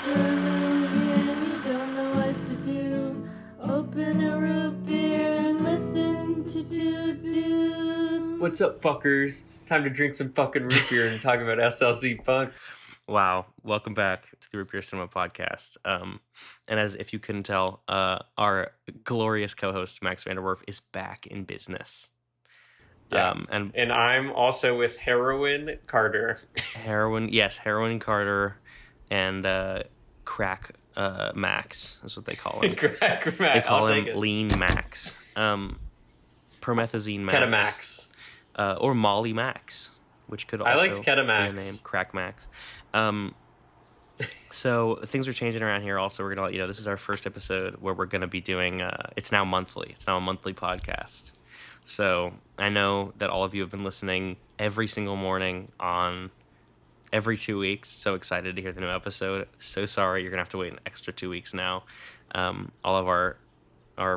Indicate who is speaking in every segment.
Speaker 1: You're lonely and you don't know what to do. Open a root beer and listen to do.
Speaker 2: What's up, fuckers? Time to drink some fucking root beer and talk about SLC Punk.
Speaker 3: Wow. Welcome back to the Root Beer Cinema Podcast. And as if you couldn't tell, our glorious co-host, Max Vanderwerf, is back in business.
Speaker 2: Yeah. And I'm also with Heroin Carter.
Speaker 3: Heroin Carter and Crack Max is what they call him.
Speaker 2: Crack Max.
Speaker 3: They call him Lean Max. Promethazine Max.
Speaker 2: Ketamax.
Speaker 3: Or Molly Max, which could also
Speaker 2: I liked
Speaker 3: be a
Speaker 2: Ketamax.
Speaker 3: name. Crack Max. So things are changing around here. Also, we're going to let you know this is our first episode where we're going to be doing, it's now monthly. It's now a monthly podcast. So I know that all of you have been listening every single morning on every 2 weeks. So excited to hear the new episode. So sorry, you're going to have to wait an extra 2 weeks now. All of our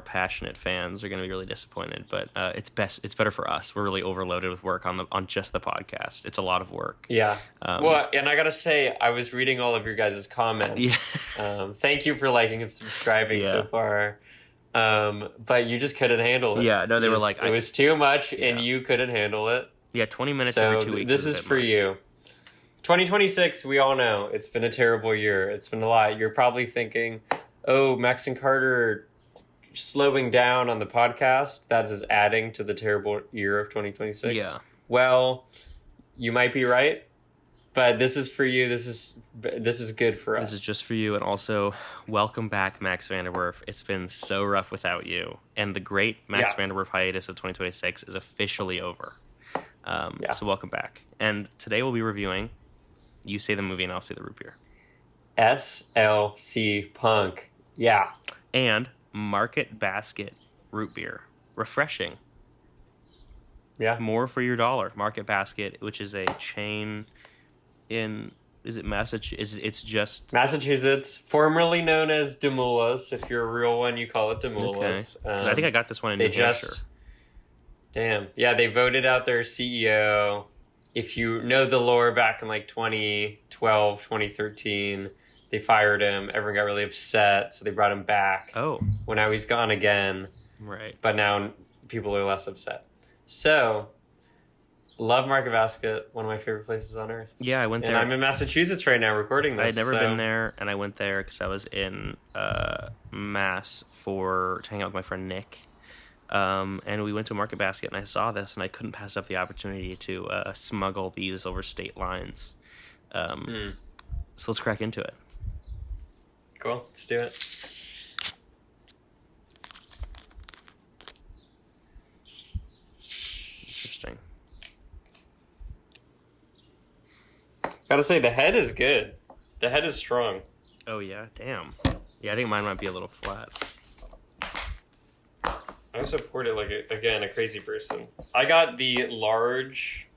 Speaker 3: passionate fans are going to be really disappointed, but it's better for us. We're really overloaded with work on just the podcast. It's a lot of work.
Speaker 2: Yeah. Well, and I gotta say, I was reading all of your guys' comments.
Speaker 3: Yeah.
Speaker 2: Thank you for liking and subscribing so far. But you just couldn't handle it.
Speaker 3: Yeah. No, they were like,
Speaker 2: it was too much, and you couldn't handle it.
Speaker 3: Yeah, 20 minutes
Speaker 2: so
Speaker 3: every 2 weeks.
Speaker 2: This is for you. 2026, we all know it's been a terrible year. It's been a lot. You're probably thinking, "Oh, Max and Carter slowing down on the podcast, that is adding to the terrible year of 2026.
Speaker 3: Yeah.
Speaker 2: Well, you might be right, but this is for you. This is good for us.
Speaker 3: This is just for you, and also welcome back, Max Vanderwerf. It's been so rough without you, and the great Max Vanderwerf hiatus of 2026 is officially over. So welcome back. And today we'll be reviewing. You say the movie, and I'll say the root beer.
Speaker 2: SLC Punk. Yeah.
Speaker 3: And Market Basket root beer. Refreshing.
Speaker 2: Yeah.
Speaker 3: More for your dollar. Market Basket, which is a chain in, is it Massachusetts? It's just
Speaker 2: Massachusetts, formerly known as Demoulas. If you're a real one, you call it Demoulas.
Speaker 3: Okay. Because I think I got this one in New Hampshire.
Speaker 2: Damn. Yeah, they voted out their CEO. If you know the lore, back in like 2012, 2013, they fired him. Everyone got really upset, so they brought him back.
Speaker 3: Oh.
Speaker 2: Well, now he's gone again.
Speaker 3: Right.
Speaker 2: But now people are less upset. So, love Market Basket, one of my favorite places on earth.
Speaker 3: Yeah, I went there.
Speaker 2: And I'm in Massachusetts right now recording this.
Speaker 3: I had never been there, and I went there because I was in Mass to hang out with my friend Nick. And we went to Market Basket, and I saw this, and I couldn't pass up the opportunity to smuggle these over state lines. So let's crack into it.
Speaker 2: Cool, let's do it.
Speaker 3: Interesting.
Speaker 2: Gotta say, the head is good. The head is strong.
Speaker 3: Oh, yeah? Damn. Yeah, I think mine might be a little flat.
Speaker 2: I also poured it like, a crazy person. I got the large...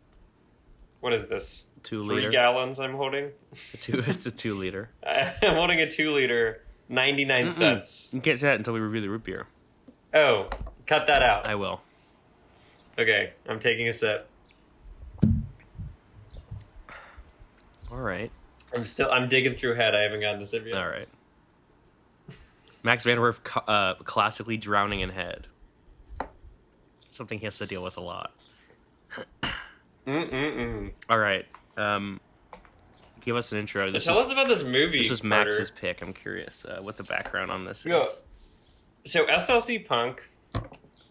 Speaker 2: What is this?
Speaker 3: 2 liter.
Speaker 2: 3 gallons I'm holding?
Speaker 3: It's a 2 liter.
Speaker 2: I'm holding a 2 liter, 99 cents.
Speaker 3: You can't say that until we review the root beer.
Speaker 2: Oh, cut that out.
Speaker 3: I will.
Speaker 2: Okay, I'm taking a sip.
Speaker 3: All right.
Speaker 2: I'm digging through head. I haven't gotten a sip yet.
Speaker 3: All right. Max Vanderwerf classically drowning in head. Something he has to deal with a lot. All right. Give us an intro.
Speaker 2: So tell us about this movie.
Speaker 3: This was Max's pick. I'm curious what the background on this is.
Speaker 2: So SLC Punk,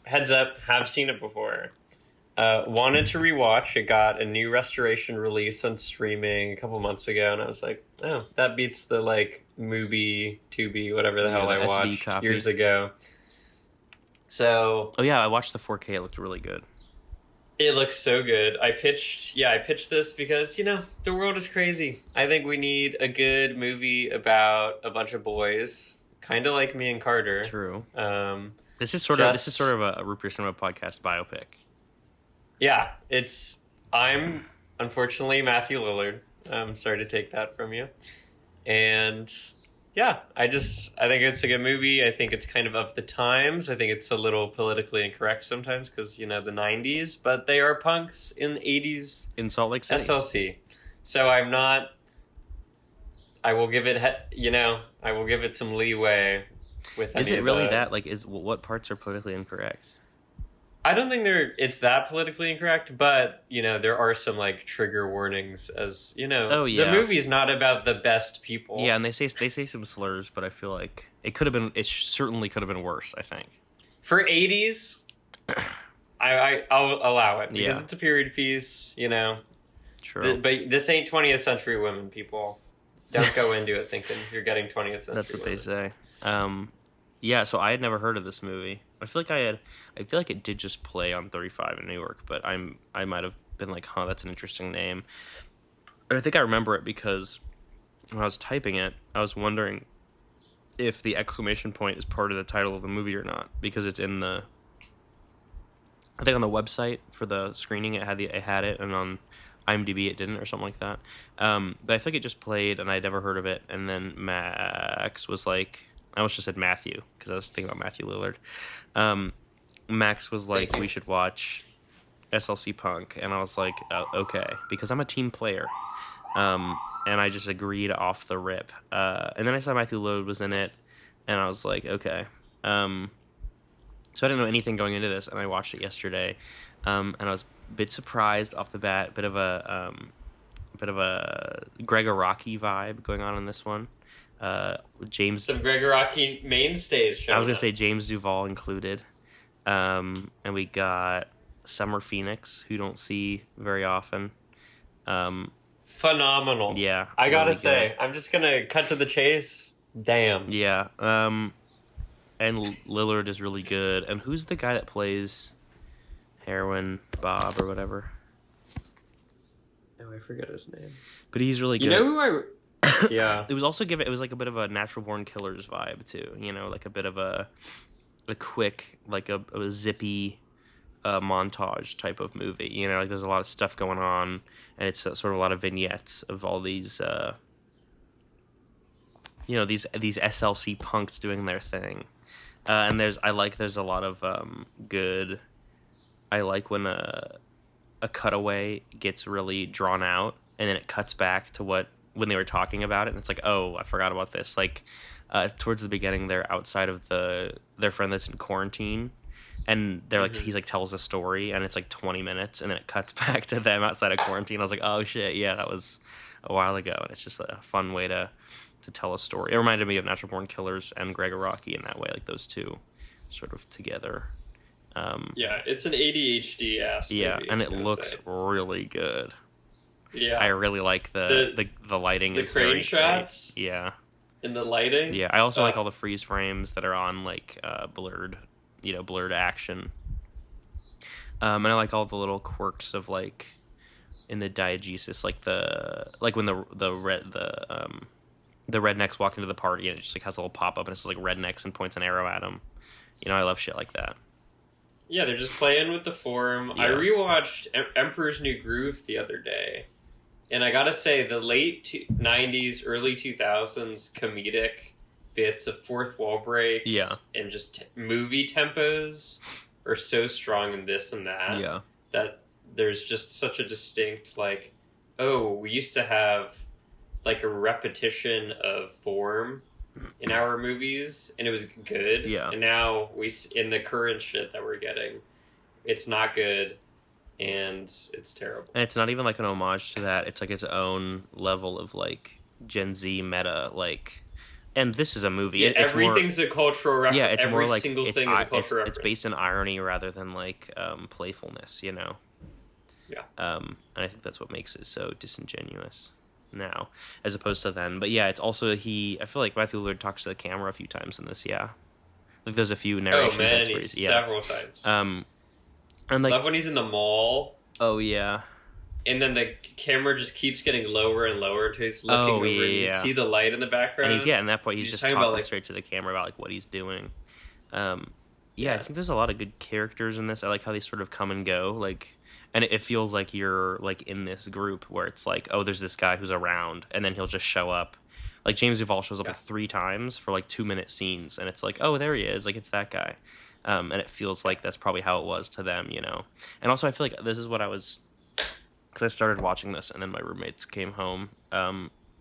Speaker 2: heads up, have seen it before. Wanted to rewatch. It got a new restoration release on streaming a couple months ago, and I was like, oh, that beats the movie, Tubi, whatever the hell I watched years ago. So...
Speaker 3: Oh yeah, I watched the 4K. It looked really good.
Speaker 2: It looks so good. I pitched this because, the world is crazy. I think we need a good movie about a bunch of boys, kind of like me and Carter.
Speaker 3: True. This is sort of a Root Beer Cinema Podcast biopic.
Speaker 2: Yeah, I'm unfortunately Matthew Lillard. I'm sorry to take that from you. And yeah, I think it's a good movie. I think it's kind of the times. I think it's a little politically incorrect sometimes because, the 90s, but they are punks in the 80s.
Speaker 3: In Salt Lake City.
Speaker 2: SLC. So I'm not I will give it, I will give it some leeway with
Speaker 3: Is
Speaker 2: any
Speaker 3: it
Speaker 2: of
Speaker 3: really
Speaker 2: the-
Speaker 3: that? Like, what parts are politically incorrect?
Speaker 2: I don't think it's that politically incorrect, but, there are some, like, trigger warnings as,
Speaker 3: Oh, yeah.
Speaker 2: the movie's not about the best people.
Speaker 3: Yeah, and they say some slurs, but I feel like it certainly could have been worse, I think.
Speaker 2: For 80s, I'll allow it, because
Speaker 3: Yeah.
Speaker 2: it's a period piece,
Speaker 3: True.
Speaker 2: But this ain't 20th century women, people. Don't go into it thinking you're getting 20th century
Speaker 3: That's what
Speaker 2: women.
Speaker 3: they say. Yeah, so I had never heard of this movie. I feel like it did just play on 35 in New York, but I might have been like, huh, that's an interesting name. And I think I remember it because when I was typing it, I was wondering if the exclamation point is part of the title of the movie or not, because it's in the, I think on the website for the screening it had it, and on IMDb it didn't, or something like that. But I think it just played, and I'd never heard of it. And then Max was like, I almost just said Matthew because I was thinking about Matthew Lillard. Max was like, we should watch SLC Punk, and I was like, okay, because I'm a team player. And I just agreed off the rip. And then I saw Matthew Lillard was in it, and I was like, okay. So I didn't know anything going into this, and I watched it yesterday, and I was a bit surprised off the bat. Bit of a Greg Araki vibe going on in this one. James,
Speaker 2: some Greg Araki mainstays showing
Speaker 3: I was gonna
Speaker 2: up.
Speaker 3: say James Duvall included, and we got Summer Phoenix, who don't see very often.
Speaker 2: Phenomenal.
Speaker 3: Yeah,
Speaker 2: I gotta
Speaker 3: really
Speaker 2: say,
Speaker 3: good.
Speaker 2: I'm just gonna cut to the chase. Damn.
Speaker 3: Yeah, and Lillard is really good. And who's the guy that plays Heroin Bob or whatever?
Speaker 2: Oh, I forget his name.
Speaker 3: But he's really good.
Speaker 2: You know who I? Yeah.
Speaker 3: It was also it was like a bit of a Natural Born Killers vibe too. Like a bit of a quick, like a zippy montage type of movie. Like there's a lot of stuff going on, and it's sort of a lot of vignettes of all these these SLC punks doing their thing. And there's a lot of good. I like when a cutaway gets really drawn out, and then it cuts back to when they were talking about it, and it's like, oh, I forgot about this. Like towards the beginning, they're outside of their friend that's in quarantine, and they're like, he's like tells a story, and it's like 20 minutes, and then it cuts back to them outside of quarantine. I was like, oh shit, yeah, that was a while ago, and it's just a fun way to tell a story. It reminded me of Natural Born Killers and Greg Araki in that way, like those two sort of together.
Speaker 2: Yeah, it's an ADHD ass movie.
Speaker 3: Yeah, and it
Speaker 2: I'm gonna
Speaker 3: looks
Speaker 2: say.
Speaker 3: really good.
Speaker 2: Yeah.
Speaker 3: I really like the lighting.
Speaker 2: The
Speaker 3: is
Speaker 2: crane
Speaker 3: very
Speaker 2: shots?
Speaker 3: great. Yeah.
Speaker 2: And the lighting.
Speaker 3: Yeah, I also like all the freeze frames that are on like blurred action. And I like all the little quirks of like in the diegesis, like when the rednecks walk into the party and it just like has a little pop up and it's like rednecks and points an arrow at them. I love shit like that.
Speaker 2: Yeah, they're just playing with the form.
Speaker 3: Yeah.
Speaker 2: I rewatched Emperor's New Groove the other day, and I gotta say, the late 90s, early 2000s comedic bits of fourth wall breaks and just movie tempos are so strong in this and that that there's just such a distinct, like, oh, we used to have like a repetition of form in our movies, and it was good.
Speaker 3: Yeah.
Speaker 2: And now in the current shit that we're getting, it's not good, and it's terrible.
Speaker 3: And it's not even like an homage to that. It's like its own level of like Gen Z meta, like. And this is a movie.
Speaker 2: Yeah,
Speaker 3: it's
Speaker 2: everything's a cultural reference.
Speaker 3: Yeah, it's
Speaker 2: every
Speaker 3: more like
Speaker 2: single thing is a cultural reference.
Speaker 3: It's based in irony rather than like playfulness,
Speaker 2: Yeah.
Speaker 3: And I think that's what makes it so disingenuous now, as opposed to then. But yeah, it's also I feel like Matthew Lillard talks to the camera a few times in this. Yeah, like there's a few narration bits where
Speaker 2: several times.
Speaker 3: And like
Speaker 2: love when he's in the mall.
Speaker 3: Oh yeah.
Speaker 2: And then the camera just keeps getting lower and lower until he's looking over and you can see the light in the background.
Speaker 3: And at that point he's just talking
Speaker 2: about,
Speaker 3: straight to the camera about like what he's doing. I think there's a lot of good characters in this. I like how they sort of come and go, like, and it feels like you're like in this group where it's like, oh, there's this guy who's around, and then he'll just show up. Like James Duvall shows up like 3 times for like 2-minute scenes, and it's like, oh, there he is, like it's that guy. And it feels like that's probably how it was to them, And also I feel like this is what I was, because I started watching this and then my roommates came home,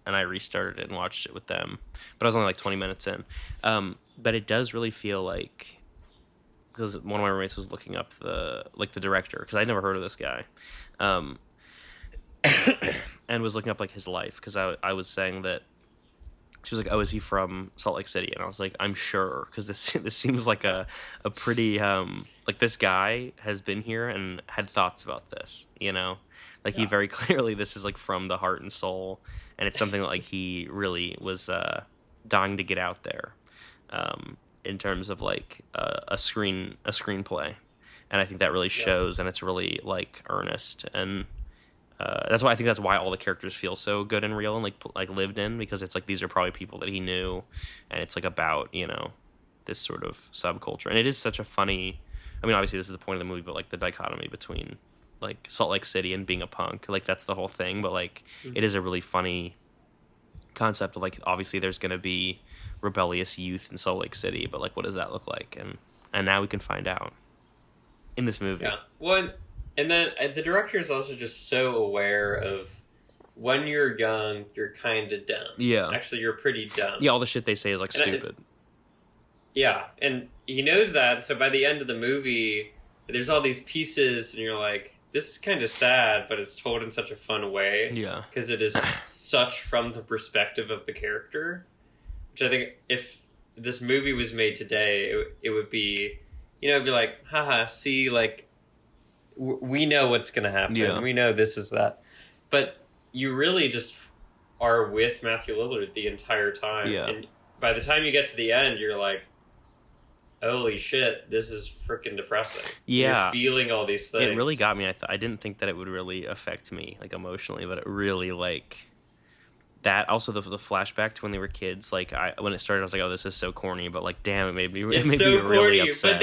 Speaker 3: and I restarted it and watched it with them, but I was only like 20 minutes in. But it does really feel like, because one of my roommates was looking up the director, because I'd never heard of this guy, and was looking up like his life, because I was saying that. She was like, "Oh, is he from Salt Lake City?" And I was like, "I'm sure," because this seems like a pretty like this guy has been here and had thoughts about this, you know, like he very clearly, this is like from the heart and soul, and it's something that like he really was dying to get out there, in terms of like a screenplay, and I think that really shows, and it's really like earnest, and that's why all the characters feel so good and real and like lived in, because it's like these are probably people that he knew, and it's like about, you know, this sort of subculture, and it is such a funny. I mean, obviously this is the point of the movie, but like the dichotomy between like Salt Lake City and being a punk, like that's the whole thing. But like it is a really funny concept of like, obviously there's gonna be rebellious youth in Salt Lake City, but like what does that look like? And now we can find out in this movie.
Speaker 2: Yeah. Well, and then the director is also just so aware of when you're young, you're kind of dumb.
Speaker 3: Yeah.
Speaker 2: Actually, you're pretty dumb.
Speaker 3: Yeah, all the shit they say is like stupid.
Speaker 2: Yeah, and he knows that. So by the end of the movie, there's all these pieces, and you're like, this is kind of sad, but it's told in such a fun way.
Speaker 3: Yeah.
Speaker 2: Because it is such from the perspective of the character. Which I think if this movie was made today, it would be, you know, it'd be like, haha, see, like, we know what's going to happen.
Speaker 3: Yeah.
Speaker 2: We know this is that. But you really just are with Matthew Lillard the entire time.
Speaker 3: Yeah.
Speaker 2: And by the time you get to the end, you're like, holy shit, this is freaking depressing.
Speaker 3: Yeah.
Speaker 2: You're feeling all these things.
Speaker 3: It really got me. I didn't think that it would really affect me, like, emotionally, but it really, like... That, also the flashback to when they were kids, like, when it started, I was like, oh, this is so corny, but, like, damn, it made me really upset.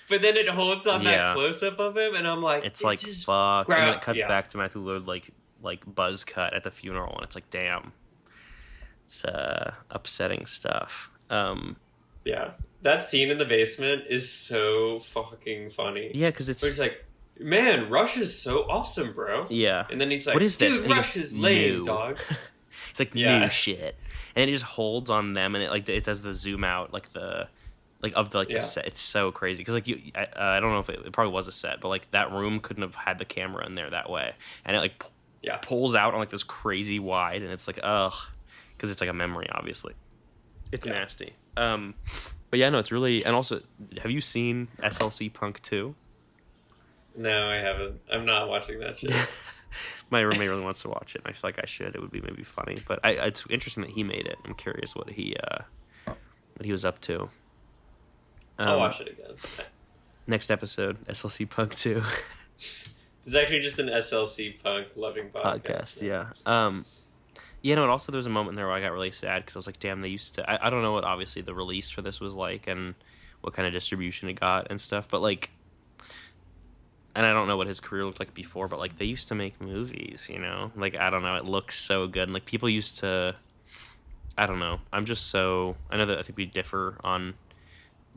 Speaker 2: But then it holds on that close-up of him, and I'm like,
Speaker 3: it's like, fuck, and then it cuts back to Matthew Lillard, like buzz cut at the funeral, and it's like, damn. It's upsetting stuff.
Speaker 2: Yeah. That scene in the basement is so fucking funny.
Speaker 3: Yeah, because it's
Speaker 2: like, man, Rush is so awesome, bro.
Speaker 3: Yeah.
Speaker 2: And then he's like,
Speaker 3: what is this?
Speaker 2: Dude, Rush is lame, dog.
Speaker 3: It's like new shit, and it just holds on them, and it does the zoom out, like the the set. It's so crazy because like I don't know if it probably was a set, but like that room couldn't have had the camera in there that way, and it like pulls out on like this crazy wide, and it's like because it's like a memory, obviously. It's nasty. But yeah, no, it's really, and also, have you seen SLC Punk 2?
Speaker 2: No, I haven't. I'm not watching that shit.
Speaker 3: My roommate really wants to watch it, and I feel like I should. It would be maybe funny, but it's interesting that he made it. I'm curious what he was up to.
Speaker 2: I'll watch it again.
Speaker 3: Next episode, SLC Punk 2.
Speaker 2: It's actually just an SLC Punk loving podcast.
Speaker 3: Yeah. Yeah, no, and also there was a moment there where I got really sad because I was like, damn, they used to... I don't know what, obviously, the release for this was like and what kind of distribution it got and stuff, but, like... And I don't know what his career looked like before, but, like, they used to make movies, you know? Like, I don't know, it looks so good. And, like, people used to... I don't know. I'm just so... I know that I think we differ on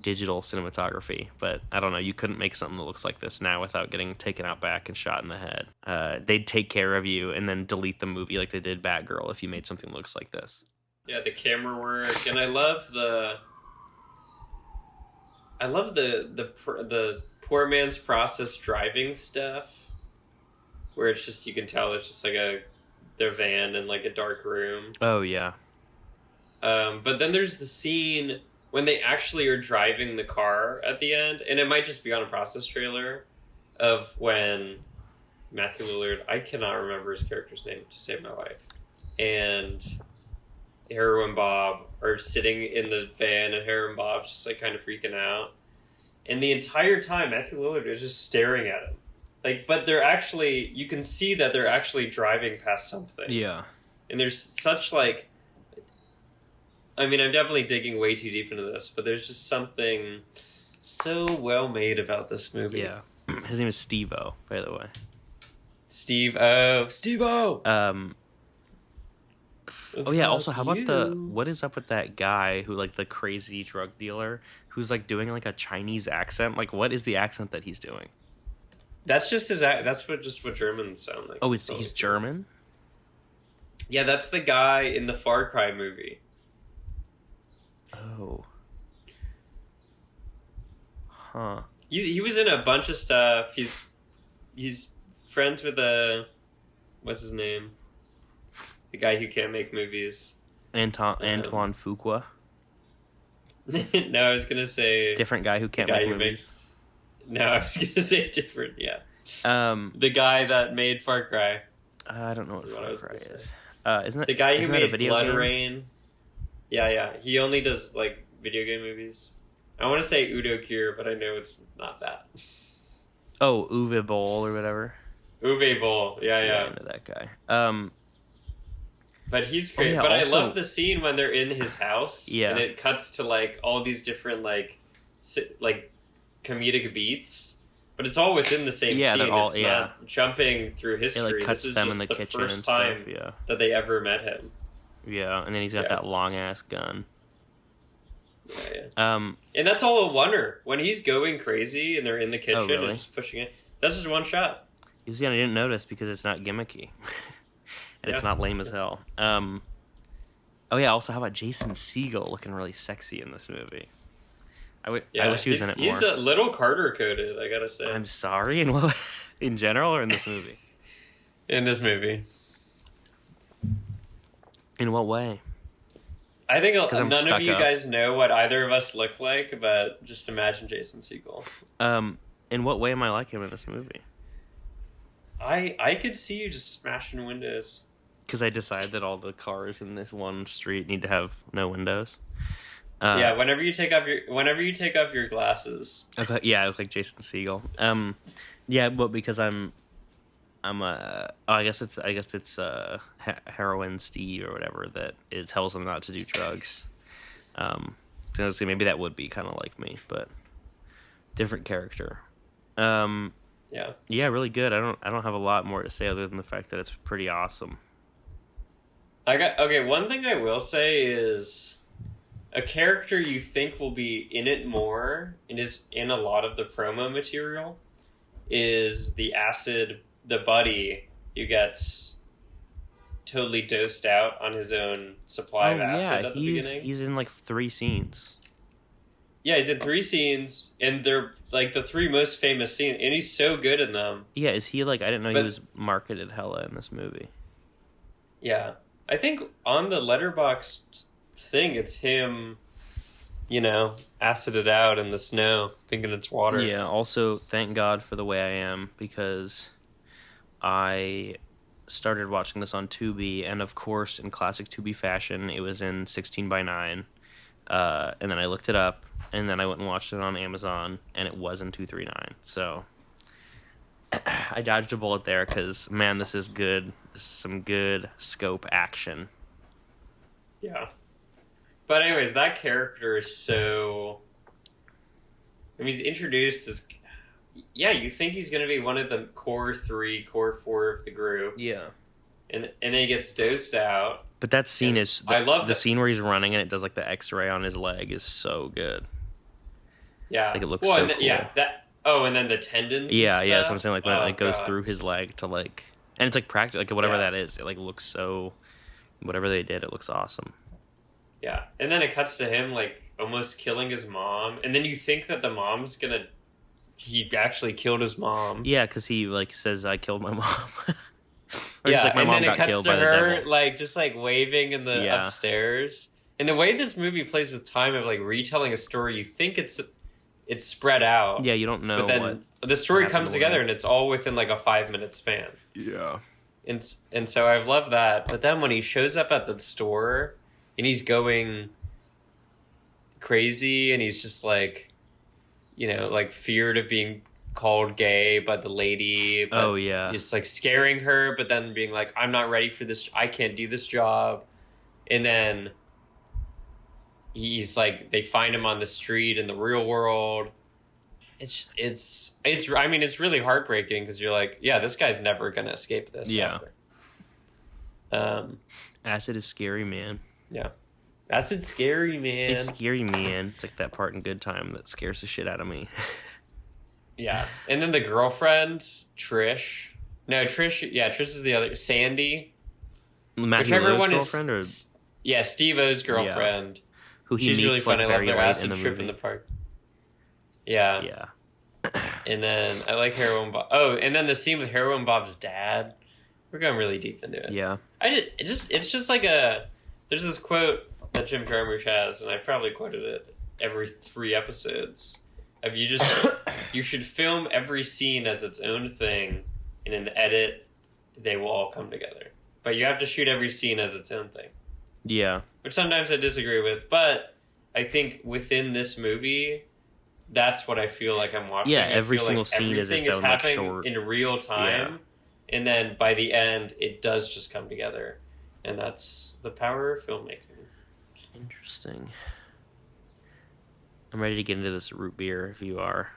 Speaker 3: digital cinematography, but I don't know. You couldn't make something that looks like this now without getting taken out back and shot in the head. They'd take care of you and then delete the movie like they did Batgirl if you made something that looks like this.
Speaker 2: Yeah, the camera work, and I love the poor man's process driving stuff, where it's just, you can tell it's just like their van in like a dark room.
Speaker 3: Oh yeah.
Speaker 2: But then there's the scene when they actually are driving the car at the end, and it might just be on a process trailer, of when Matthew Lillard, I cannot remember his character's name to save my life, and Heroin Bob are sitting in the van, and Heroin Bob's just like kind of freaking out. And the entire time, Matthew Lillard is just staring at him. Like, but they're actually, you can see that they're actually driving past something.
Speaker 3: Yeah.
Speaker 2: And there's such like, I mean, I'm definitely digging way too deep into this, but there's just something so well made about this movie.
Speaker 3: Yeah. His name is Steve-O, by the way.
Speaker 2: Steve-O.
Speaker 3: Oh yeah, also how about what is up with that guy who, like, the crazy drug dealer who's like doing like a Chinese accent? Like, what is the accent that he's doing?
Speaker 2: That's just his. That's what Germans sound like.
Speaker 3: Oh, he's German?
Speaker 2: Yeah, that's the guy in the Far Cry movie.
Speaker 3: Oh. Huh.
Speaker 2: He was in a bunch of stuff. He's friends with what's his name? The guy who can't make movies.
Speaker 3: Antoine Fuqua.
Speaker 2: No, I was gonna say
Speaker 3: Different guy who can't make movies.
Speaker 2: No, I was gonna say different. Yeah. The guy that made Far Cry.
Speaker 3: I don't know what Far Cry is. Isn't it
Speaker 2: the guy who made
Speaker 3: video
Speaker 2: Blood
Speaker 3: game?
Speaker 2: Rain? Yeah. He only does like video game movies. I want to say Udo Kier, but I know it's not that.
Speaker 3: Oh, Uwe Boll or whatever.
Speaker 2: Uwe Boll. Yeah.
Speaker 3: I know that guy.
Speaker 2: But he's great.
Speaker 3: yeah,
Speaker 2: but
Speaker 3: also,
Speaker 2: I love the scene when they're in his house.
Speaker 3: Yeah.
Speaker 2: And it cuts to like all these different like comedic beats. But it's all within the same scene.
Speaker 3: They're all,
Speaker 2: it's not jumping through history.
Speaker 3: It like cuts
Speaker 2: this is
Speaker 3: them
Speaker 2: just
Speaker 3: in the kitchen
Speaker 2: first
Speaker 3: and stuff.
Speaker 2: time
Speaker 3: Yeah.
Speaker 2: that they ever met him.
Speaker 3: Yeah, and then he's got that long ass gun.
Speaker 2: Yeah. And that's all a wonder. When he's going crazy and they're in the kitchen
Speaker 3: really?
Speaker 2: and just pushing it, that's just one shot.
Speaker 3: You see, I didn't notice because it's not gimmicky. And it's not lame as hell. Oh yeah, also how about Jason Segel looking really sexy in this movie? I wish he was in it more.
Speaker 2: He's a little Carter coded, I gotta say.
Speaker 3: I'm sorry, in general or in this movie?
Speaker 2: In this movie.
Speaker 3: In what way?
Speaker 2: I think none of you
Speaker 3: up.
Speaker 2: guys know what either of us look like, but just imagine Jason Segel.
Speaker 3: In what way am I like him in this movie?
Speaker 2: I could see you just smashing windows.
Speaker 3: Because I decide that all the cars in this one street need to have no windows.
Speaker 2: Yeah, whenever you take off your glasses.
Speaker 3: Okay, yeah, I look like Jason Segel. Yeah, but because I guess it's heroin Steve or whatever that it tells them not to do drugs. So maybe that would be kind of like me, but different character.
Speaker 2: Yeah,
Speaker 3: really good. I don't have a lot more to say other than the fact that it's pretty awesome.
Speaker 2: One thing I will say is a character you think will be in it more and is in a lot of the promo material is the buddy who gets totally dosed out on his own supply of acid at the beginning.
Speaker 3: He's in like 3 scenes.
Speaker 2: Yeah, he's in 3 scenes, and they're like the 3 most famous scenes, and he's so good in them.
Speaker 3: Yeah, is he like? I didn't know he was marketed hella in this movie.
Speaker 2: Yeah, I think on the Letterboxd thing, it's him, acided out in the snow, thinking it's water.
Speaker 3: Yeah. Also, thank God for The Way I Am, because I started watching this on Tubi, and of course, in classic Tubi fashion, it was in 16:9. And then I looked it up, and then I went and watched it on Amazon, and it was in 239. So I dodged a bullet there because, man, this is good. This is some good scope action.
Speaker 2: Yeah. But anyways, that character is so... I mean, he's introduced as... Yeah, you think he's going to be one of the core 4 of the group.
Speaker 3: Yeah.
Speaker 2: And then he gets dosed out.
Speaker 3: But that scene is...
Speaker 2: I love
Speaker 3: the scene where he's running and it does like the x-ray on his leg is so good.
Speaker 2: Yeah.
Speaker 3: Like it looks so cool.
Speaker 2: Yeah, and then the tendons.
Speaker 3: Yeah,
Speaker 2: and
Speaker 3: yeah.
Speaker 2: stuff.
Speaker 3: So I'm saying like when it goes through his leg to like, and it's like practical, like whatever that is. It like looks so, whatever they did, it looks awesome.
Speaker 2: Yeah, and then it cuts to him like almost killing his mom, and then you think that the mom's gonna. He actually killed his mom.
Speaker 3: Yeah, because he like says, "I killed my mom." Or
Speaker 2: yeah,
Speaker 3: like, my
Speaker 2: and
Speaker 3: mom
Speaker 2: then it
Speaker 3: got
Speaker 2: cuts to
Speaker 3: by the
Speaker 2: her
Speaker 3: devil.
Speaker 2: like just like waving in the upstairs. And the way this movie plays with time of like retelling a story, you think it's spread out.
Speaker 3: Yeah, you don't know.
Speaker 2: But then the story comes together, and it's all within like a 5-minute span.
Speaker 3: Yeah.
Speaker 2: And so I've loved that. But then when he shows up at the store, and he's going crazy, and he's just like, like feared of being called gay by the lady. But just like scaring her, but then being like, I'm not ready for this. I can't do this job. And then he's like, they find him on the street in the real world. It's I mean, it's really heartbreaking because you're like, yeah, this guy's never going to escape this.
Speaker 3: Yeah.
Speaker 2: Ever.
Speaker 3: Acid is scary, man.
Speaker 2: Yeah. Acid's scary, man.
Speaker 3: It's scary, man. It's like that part in Good Time that scares the shit out of me.
Speaker 2: Yeah. And then the girlfriend, Trish. No, Trish. Yeah, Trish is the other. Sandy.
Speaker 3: Matthew
Speaker 2: Whichever
Speaker 3: Lowe's
Speaker 2: one
Speaker 3: girlfriend, or
Speaker 2: is... Yeah, Steve-O's girlfriend.
Speaker 3: who he
Speaker 2: She's
Speaker 3: meets
Speaker 2: really fun.
Speaker 3: like
Speaker 2: I love
Speaker 3: very
Speaker 2: their
Speaker 3: late
Speaker 2: acid
Speaker 3: in the
Speaker 2: trip
Speaker 3: movie.
Speaker 2: in the park. Yeah.
Speaker 3: Yeah.
Speaker 2: And then I like Heroin Bob. Oh, and then the scene with Heroin Bob's dad. We're going really deep into it.
Speaker 3: Yeah.
Speaker 2: It's just like a... There's this quote that Jim Jarmusch has, and I probably quoted it every 3 episodes. Of you should film every scene as its own thing, and in the edit, they will all come together. But you have to shoot every scene as its own thing.
Speaker 3: Yeah.
Speaker 2: Which sometimes I disagree with, but I think within this movie, that's what I feel like I'm watching.
Speaker 3: Yeah,
Speaker 2: I
Speaker 3: every
Speaker 2: feel
Speaker 3: single
Speaker 2: like
Speaker 3: scene is its own, like,
Speaker 2: happening
Speaker 3: short...
Speaker 2: in real time, and then by the end, it does just come together. And that's the power of filmmaking.
Speaker 3: Interesting. I'm ready to get into this root beer if you are.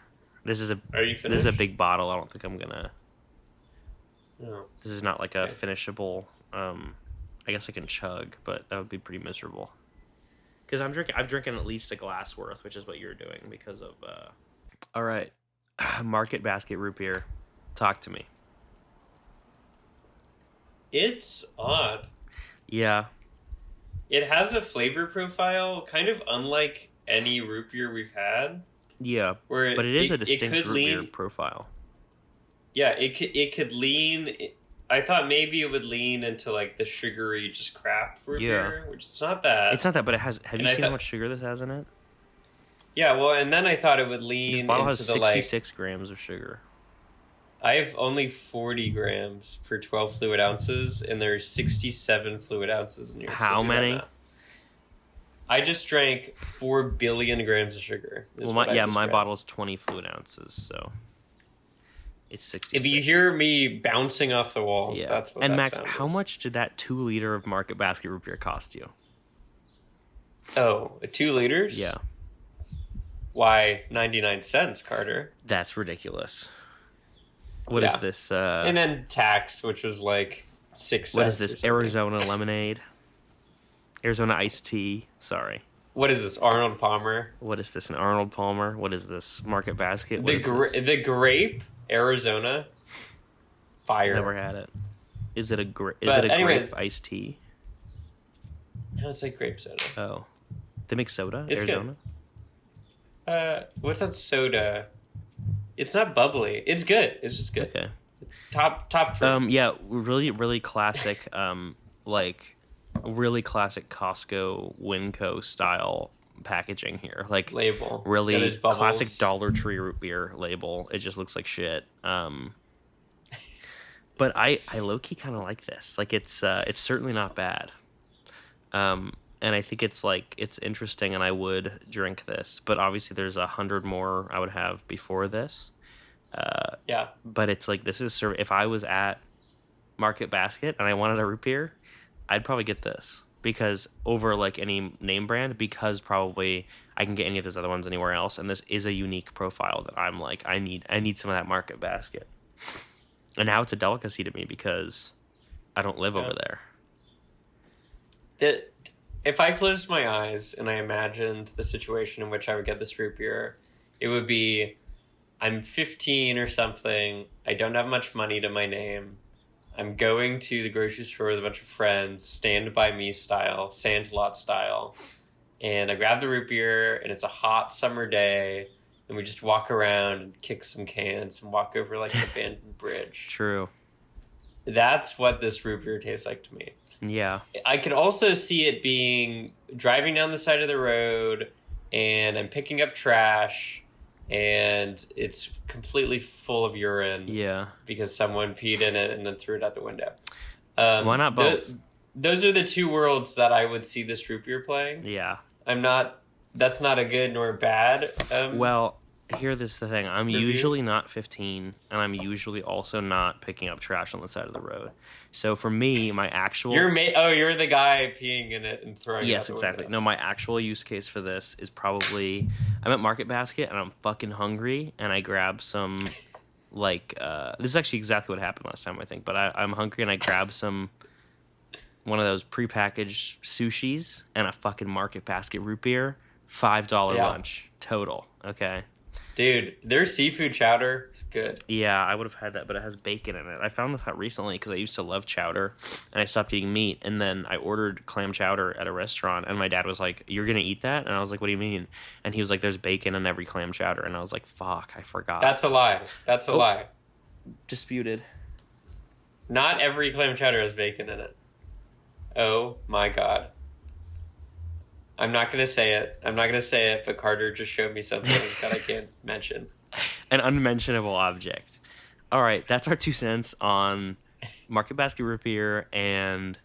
Speaker 3: This is a
Speaker 2: Are you finished?
Speaker 3: This is a big bottle. I don't think I'm gonna...
Speaker 2: No.
Speaker 3: This is not like a finishable... I guess I can chug, but that would be pretty miserable. Because I've drinking at least a glass worth, which is what you're doing because of... All right. Market Basket root beer. Talk to me.
Speaker 2: It's odd.
Speaker 3: Yeah.
Speaker 2: It has a flavor profile kind of unlike any root beer we've had.
Speaker 3: Yeah,
Speaker 2: where
Speaker 3: but it is a distinct
Speaker 2: could
Speaker 3: root beer profile.
Speaker 2: Yeah, it could lean... I thought maybe it would lean into like the sugary, just crap root beer, which it's not that.
Speaker 3: It's not that, but it has... Have you seen how much sugar this has in it?
Speaker 2: Yeah, well, and then I thought it would lean
Speaker 3: this bottle
Speaker 2: into
Speaker 3: has
Speaker 2: the
Speaker 3: 66 grams of sugar.
Speaker 2: I have only 40 grams per 12 fluid ounces, and there's 67 fluid ounces in yours.
Speaker 3: How many?
Speaker 2: I just drank 4 billion grams of sugar.
Speaker 3: Well, my bottle's 20 fluid ounces, so it's 66.
Speaker 2: If you hear me bouncing off the walls, that's what.
Speaker 3: And
Speaker 2: that
Speaker 3: Max,
Speaker 2: sound
Speaker 3: how
Speaker 2: is.
Speaker 3: much did that 2 liter of Market Basket root beer cost you?
Speaker 2: Oh, 2 liters?
Speaker 3: Yeah.
Speaker 2: Why 99 cents, Carter?
Speaker 3: That's ridiculous. What is this?
Speaker 2: And then tax, which was like 6 cents.
Speaker 3: What is this? Arizona lemonade? Arizona iced tea? Sorry.
Speaker 2: What is this? Arnold Palmer?
Speaker 3: What is this? An Arnold Palmer? What is this? Market Basket? What
Speaker 2: The grape Arizona fire.
Speaker 3: Never had it. Is it a grape iced tea?
Speaker 2: No, it's like grape soda.
Speaker 3: Oh, they make soda.
Speaker 2: It's
Speaker 3: Arizona.
Speaker 2: Good. What's that soda? It's not bubbly. It's good. It's just good.
Speaker 3: Okay.
Speaker 2: It's top.
Speaker 3: Yeah, really classic. Like really classic Costco Winco style packaging here. Like
Speaker 2: label.
Speaker 3: Really classic Dollar Tree root beer label. It just looks like shit. But I low key kind of like this. Like it's certainly not bad. And I think it's interesting, and I would drink this. But obviously, there's 100 more I would have before this.
Speaker 2: Yeah.
Speaker 3: But it's like this is if I was at Market Basket and I wanted a root beer, I'd probably get this because over like any name brand, because probably I can get any of those other ones anywhere else, and this is a unique profile that I'm like I need some of that Market Basket. And now it's a delicacy to me because I don't live over there.
Speaker 2: If I closed my eyes and I imagined the situation in which I would get this root beer, it would be, I'm 15 or something, I don't have much money to my name, I'm going to the grocery store with a bunch of friends, Stand By Me style, Sandlot style, and I grab the root beer, and it's a hot summer day, and we just walk around and kick some cans and walk over like an abandoned bridge.
Speaker 3: True.
Speaker 2: That's what this root beer tastes like to me.
Speaker 3: Yeah.
Speaker 2: I could also see it being driving down the side of the road and I'm picking up trash and it's completely full of urine.
Speaker 3: Yeah.
Speaker 2: Because someone peed in it and then threw it out the window.
Speaker 3: Why not both?
Speaker 2: Those are the two worlds that I would see this root beer playing.
Speaker 3: Yeah.
Speaker 2: That's not a good nor bad.
Speaker 3: Well, this is the thing. I'm usually not 15, and I'm usually also not picking up trash on the side of the road. So for me, my actual...
Speaker 2: You're the guy peeing in it and throwing it out the
Speaker 3: Yes, exactly.
Speaker 2: window.
Speaker 3: No, my actual use case for this is probably... I'm at Market Basket, and I'm fucking hungry, and I grab some, this is actually exactly what happened last time, I think, but I'm hungry, and I grab one of those prepackaged sushis and a fucking Market Basket root beer, $5 lunch total, okay?
Speaker 2: Dude, their seafood chowder is good.
Speaker 3: Yeah, I would have had that, but it has bacon in it. I found this out recently because I used to love chowder, and I stopped eating meat. And then I ordered clam chowder at a restaurant, and my dad was like, "You're gonna eat that?" And I was like, "What do you mean?" And he was like, "There's bacon in every clam chowder." And I was like, "Fuck, I forgot."
Speaker 2: That's a lie. That's a lie.
Speaker 3: Disputed.
Speaker 2: Not every clam chowder has bacon in it. Oh my god. I'm not going to say it. But Carter just showed me something that I can't mention.
Speaker 3: An unmentionable object. All right, that's our 2 cents on Market Basket Root Beer and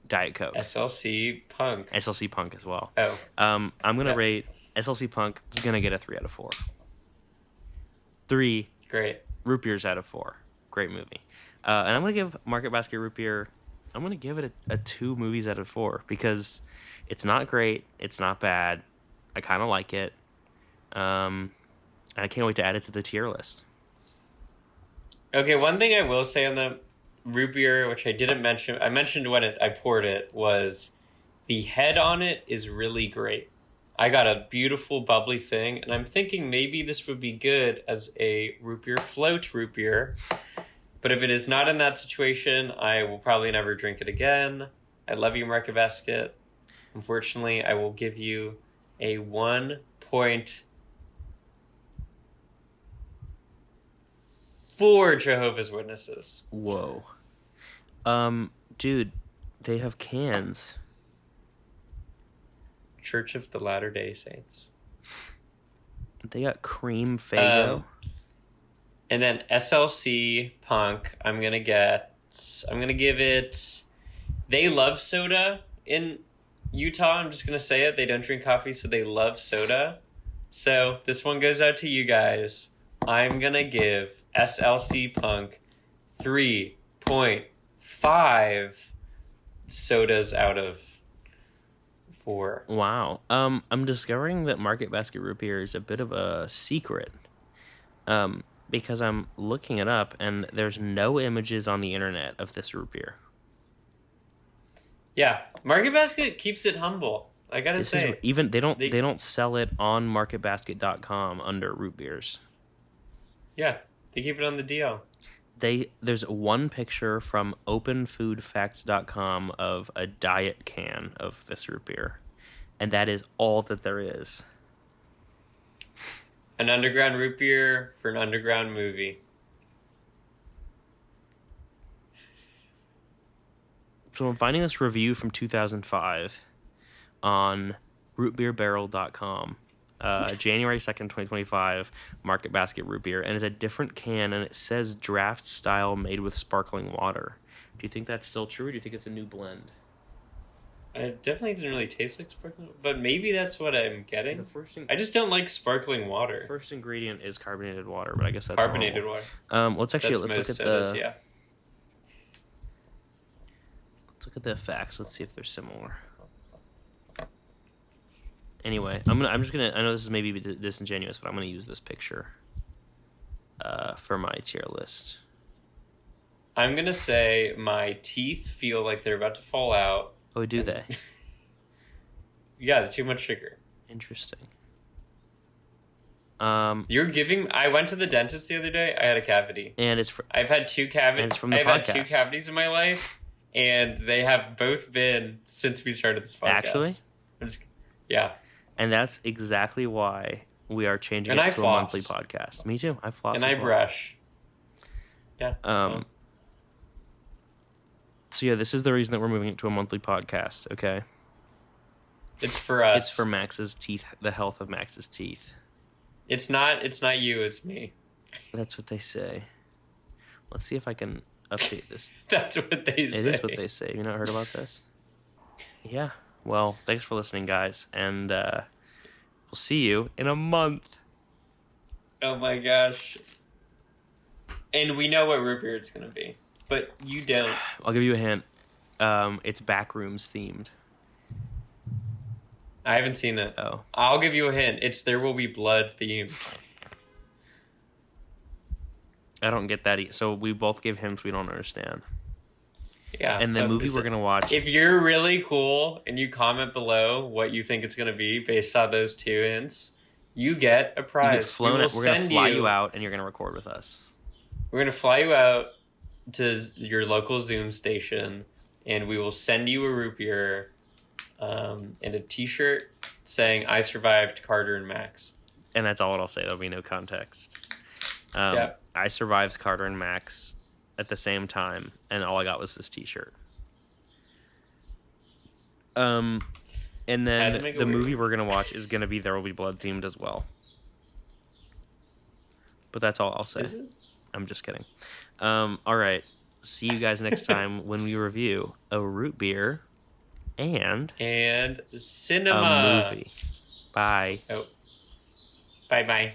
Speaker 3: Diet Coke.
Speaker 2: SLC Punk.
Speaker 3: SLC Punk as well.
Speaker 2: Oh.
Speaker 3: I'm going to rate SLC Punk is going to get a 3 out of 4. 3
Speaker 2: Great.
Speaker 3: root beers out of 4. Great movie. And I'm going to give Market Basket Root Beer, I'm going to give it a 2 movies out of 4 because it's not great. It's not bad. I kind of like it. And I can't wait to add it to the tier list.
Speaker 2: Okay, one thing I will say on the root beer, which I didn't mention, I mentioned when I poured it, was the head on it is really great. I got a beautiful bubbly thing, and I'm thinking maybe this would be good as a root beer float root beer. But if it is not in that situation, I will probably never drink it again. I love you, Market Basket. Unfortunately, I will give you a 1.4 Jehovah's Witnesses.
Speaker 3: Whoa. Dude, they have cans.
Speaker 2: Church of the Latter-day Saints.
Speaker 3: They got cream Faygo.
Speaker 2: And then SLC Punk, I'm going to give it, they love soda in Utah. I'm just going to say it. They don't drink coffee, so they love soda. So this one goes out to you guys. I'm going to give SLC Punk 3.5 sodas out of 4.
Speaker 3: Wow. I'm discovering that Market Basket Root Beer is a bit of a secret. Because I'm looking it up and there's no images on the internet of this root beer.
Speaker 2: Yeah, Market Basket keeps it humble. I gotta say,
Speaker 3: even they don't sell it on marketbasket.com under root beers.
Speaker 2: Yeah, they keep it on the DL.
Speaker 3: There's one picture from openfoodfacts.com of a diet can of this root beer, and that is all that there is.
Speaker 2: An underground root beer for an underground movie.
Speaker 3: So I'm finding this review from 2005 on rootbeerbarrel.com. January 2nd, 2025, Market Basket Root Beer. And it's a different can, and it says draft style made with sparkling water. Do you think that's still true, or do you think it's a new blend?
Speaker 2: It definitely didn't really taste like sparkling, but maybe that's what I'm getting. I just don't like sparkling water.
Speaker 3: The first ingredient is carbonated water, but I guess that's
Speaker 2: carbonated water.
Speaker 3: Let's look at
Speaker 2: sodas, yeah.
Speaker 3: Let's look at the facts. Let's see if they're similar. Anyway, I know this is maybe disingenuous, but I'm gonna use this picture for my tier list.
Speaker 2: I'm gonna say my teeth feel like they're about to fall out.
Speaker 3: Oh, do they?
Speaker 2: Yeah, too much sugar.
Speaker 3: Interesting.
Speaker 2: You're giving. I went to the dentist the other day. I had a cavity,
Speaker 3: and
Speaker 2: I've had 2 cavities.
Speaker 3: And it's from the podcast.
Speaker 2: I've had 2 cavities in my life, and they have both been since we started this podcast.
Speaker 3: Actually,
Speaker 2: yeah.
Speaker 3: And that's exactly why we are changing
Speaker 2: it
Speaker 3: to
Speaker 2: floss.
Speaker 3: a monthly podcast. Me too. I floss.
Speaker 2: And I brush. Yeah.
Speaker 3: So yeah, this is the reason that we're moving it to a monthly podcast, okay?
Speaker 2: It's for us.
Speaker 3: It's for Max's teeth, the health of Max's teeth.
Speaker 2: It's not you, it's me.
Speaker 3: That's what they say. Let's see if I can update this.
Speaker 2: That's what they say.
Speaker 3: It is what they say. Have you not heard about this? Yeah. Well, thanks for listening, guys, and we'll see you in a month.
Speaker 2: Oh my gosh. And we know what root beer it's going to be. But you don't.
Speaker 3: I'll give you a hint. It's Backrooms themed.
Speaker 2: I haven't seen it.
Speaker 3: Oh.
Speaker 2: I'll give you a hint. It's There Will Be Blood themed.
Speaker 3: I don't get that. So we both give hints we don't understand.
Speaker 2: Yeah.
Speaker 3: And the movie we're going to watch.
Speaker 2: If you're really cool and you comment below what you think it's going to be based on those 2 hints, you get a
Speaker 3: You
Speaker 2: prize.
Speaker 3: get flown. We're gonna fly you out, and you're gonna record with us.
Speaker 2: We're gonna fly you out to your local Zoom station, and we will send you a root beer, and a T-shirt saying "I survived Carter and Max."
Speaker 3: And that's all I'll say. There'll be no context.
Speaker 2: Yeah.
Speaker 3: I survived Carter and Max at the same time, and all I got was this T-shirt. And then the movie we're gonna watch is gonna be There Will Be Blood themed as well. But that's all I'll say.
Speaker 2: Is it?
Speaker 3: I'm just kidding. All right. See you guys next time when we review a root beer and
Speaker 2: cinema
Speaker 3: a movie. Bye.
Speaker 2: Oh. Bye-bye.